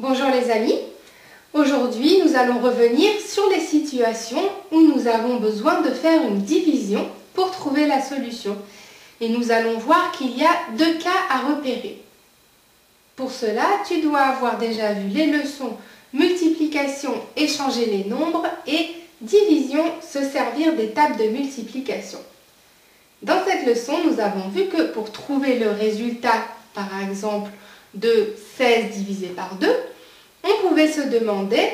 Bonjour les amis, aujourd'hui nous allons revenir sur les situations où nous avons besoin de faire une division pour trouver la solution. Et nous allons voir qu'il y a deux cas à repérer. Pour cela, tu dois avoir déjà vu les leçons multiplication, échanger les nombres et division, se servir des tables de multiplication. Dans cette leçon, nous avons vu que pour trouver le résultat, par exemple, de 16 divisé par 2, on pouvait se demander,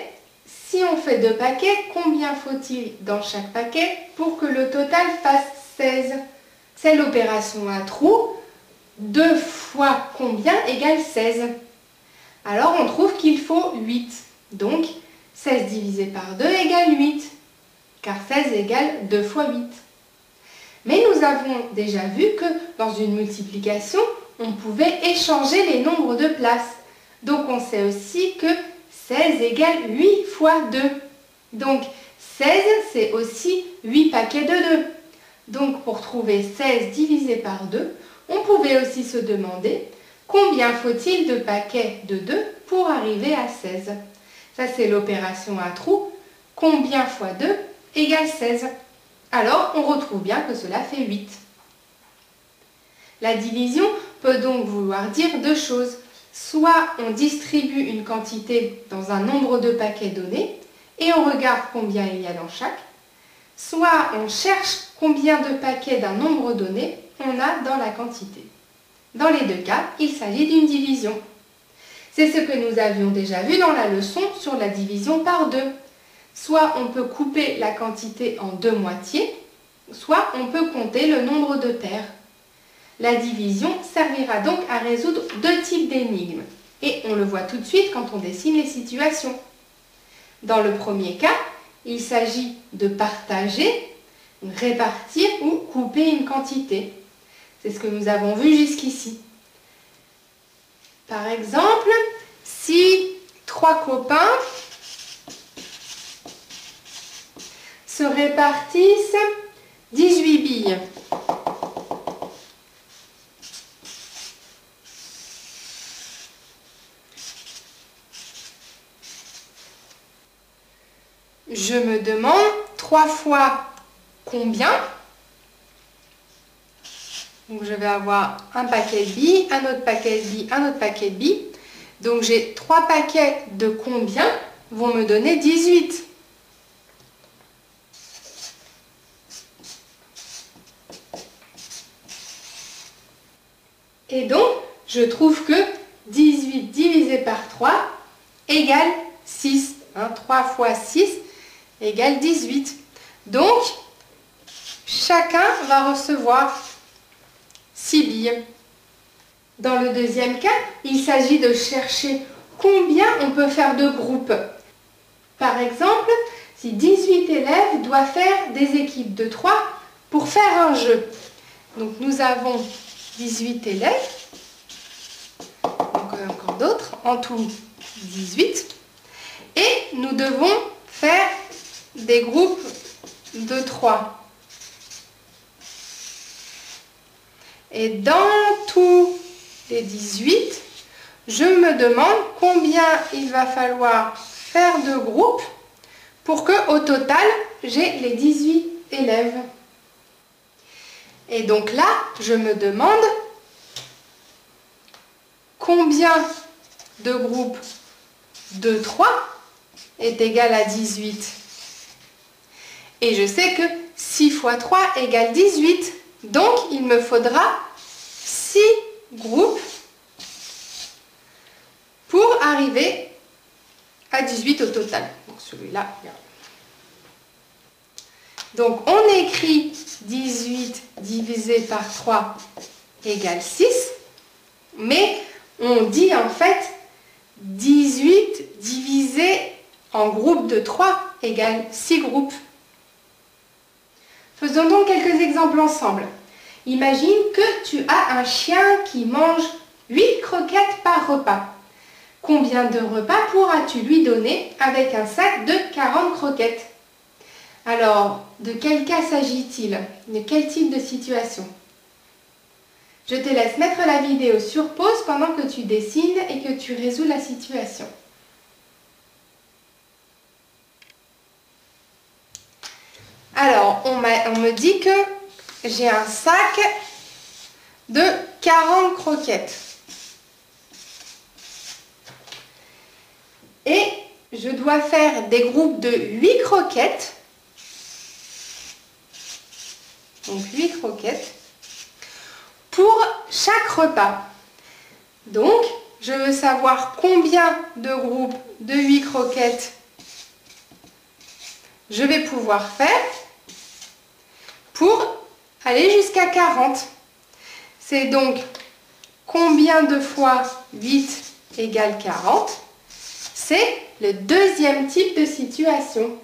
si on fait 2 paquets, combien faut-il dans chaque paquet pour que le total fasse 16? C'est l'opération à trous. 2 fois combien égale 16? Alors on trouve qu'il faut 8. Donc 16 divisé par 2 égale 8, car 16 égale 2 fois 8. Mais nous avons déjà vu que dans une multiplication, on pouvait échanger les nombres de places. Donc on sait aussi que 16 égale 8 fois 2. Donc 16, c'est aussi 8 paquets de 2. Donc pour trouver 16 divisé par 2, on pouvait aussi se demander combien faut-il de paquets de 2 pour arriver à 16. Ça c'est l'opération à trous. Combien fois 2 égale 16. Alors on retrouve bien que cela fait 8. La division peut donc vouloir dire deux choses. Soit on distribue une quantité dans un nombre de paquets donné et on regarde combien il y a dans chaque. Soit on cherche combien de paquets d'un nombre donné on a dans la quantité. Dans les deux cas, il s'agit d'une division. C'est ce que nous avions déjà vu dans la leçon sur la division par 2. Soit on peut couper la quantité en deux moitiés, soit on peut compter le nombre de paires. La division servira donc à résoudre deux types d'énigmes. Et on le voit tout de suite quand on dessine les situations. Dans le premier cas, il s'agit de partager, répartir ou couper une quantité. C'est ce que nous avons vu jusqu'ici. Par exemple, si 3 copains se répartissent 18 billes. Je me demande 3 fois combien. Donc je vais avoir un paquet de billes, un autre paquet de billes, un autre paquet de billes. Donc j'ai 3 paquets de combien vont me donner 18. Et donc, je trouve que 18 divisé par 3 égale 6. 3 fois 6 égale 18. Donc, chacun va recevoir 6 billes. Dans le deuxième cas, il s'agit de chercher combien on peut faire de groupes. Par exemple, si 18 élèves doivent faire des équipes de 3 pour faire un jeu. Donc nous avons 18 élèves, donc encore d'autres, en tout 18. Et nous devons faire des groupes de 3. Et dans tous les 18, je me demande combien il va falloir faire de groupes pour que au total, j'ai les 18 élèves. Et donc là, je me demande combien de groupes de 3 est égal à 18. Et je sais que 6 fois 3 égale 18. Donc, il me faudra 6 groupes pour arriver à 18 au total. Donc, celui-là, donc, on écrit 18 divisé par 3 égale 6. Mais on dit en fait 18 divisé en groupe de 3 égale 6 groupes. Faisons donc quelques exemples ensemble. Imagine que tu as un chien qui mange 8 croquettes par repas. Combien de repas pourras-tu lui donner avec un sac de 40 croquettes? Alors, de quel cas s'agit-il? De quel type de situation? Je te laisse mettre la vidéo sur pause pendant que tu dessines et que tu résous la situation. on me dit que j'ai un sac de 40 croquettes. Et je dois faire des groupes de 8 croquettes. Donc 8 croquettes pour chaque repas. Donc, je veux savoir combien de groupes de 8 croquettes je vais pouvoir faire pour aller jusqu'à 40. C'est donc combien de fois 8 égale 40. C'est le deuxième type de situation.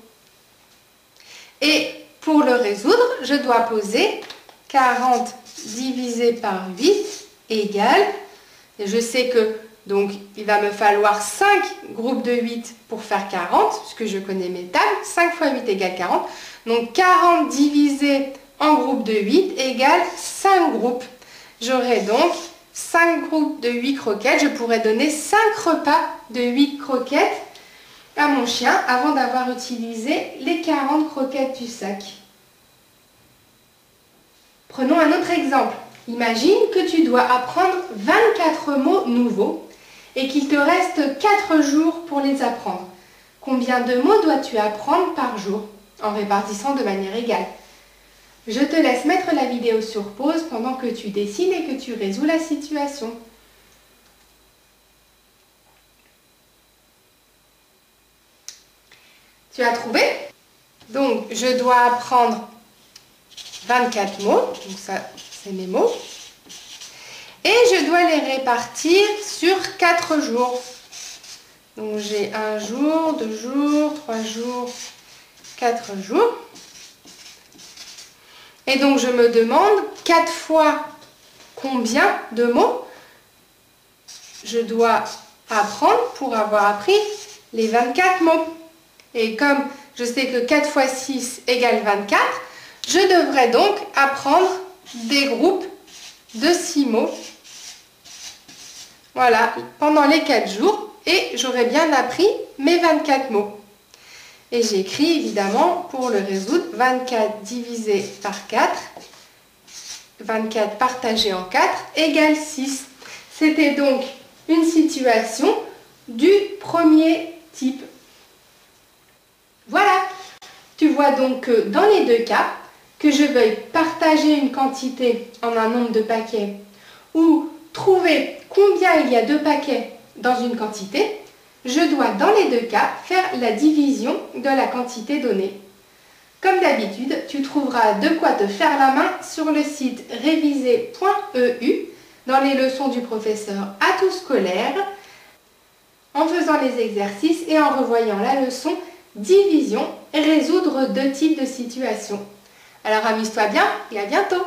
Et pour le résoudre, je dois poser 40 divisé par 8 égale, et je sais que donc il va me falloir 5 groupes de 8 pour faire 40, puisque je connais mes tables, 5 fois 8 égale 40. Donc 40 divisé en groupe de 8 égale 5 groupes. J'aurai donc 5 groupes de 8 croquettes. Je pourrais donner 5 repas de 8 croquettes à mon chien avant d'avoir utilisé les 40 croquettes du sac. Prenons un autre exemple. Imagine que tu dois apprendre 24 mots nouveaux et qu'il te reste 4 jours pour les apprendre. Combien de mots dois-tu apprendre par jour en répartissant de manière égale? Je te laisse mettre la vidéo sur pause pendant que tu dessines et que tu résous la situation. Tu as trouvé? Donc, je dois apprendre 24 mots, donc ça c'est mes mots, et je dois les répartir sur 4 jours. Donc j'ai 1 jour, 2 jours, 3 jours, 4 jours. Et donc je me demande 4 fois combien de mots je dois apprendre pour avoir appris les 24 mots. Et comme je sais que 4 fois 6 égale 24, je devrais donc apprendre des groupes de 6 mots. Voilà, pendant les 4 jours, et j'aurai bien appris mes 24 mots. Et j'écris évidemment pour le résoudre 24 divisé par 4, 24 partagé en 4 égale 6. C'était donc une situation du premier type. Voilà, tu vois donc que dans les deux cas, que je veuille partager une quantité en un nombre de paquets ou trouver combien il y a de paquets dans une quantité, je dois dans les deux cas faire la division de la quantité donnée. Comme d'habitude, tu trouveras de quoi te faire la main sur le site réviser.eu dans les leçons du professeur Atout Scolaire, en faisant les exercices et en revoyant la leçon division et résoudre 2 types de situations. Alors amuse-toi bien et à bientôt!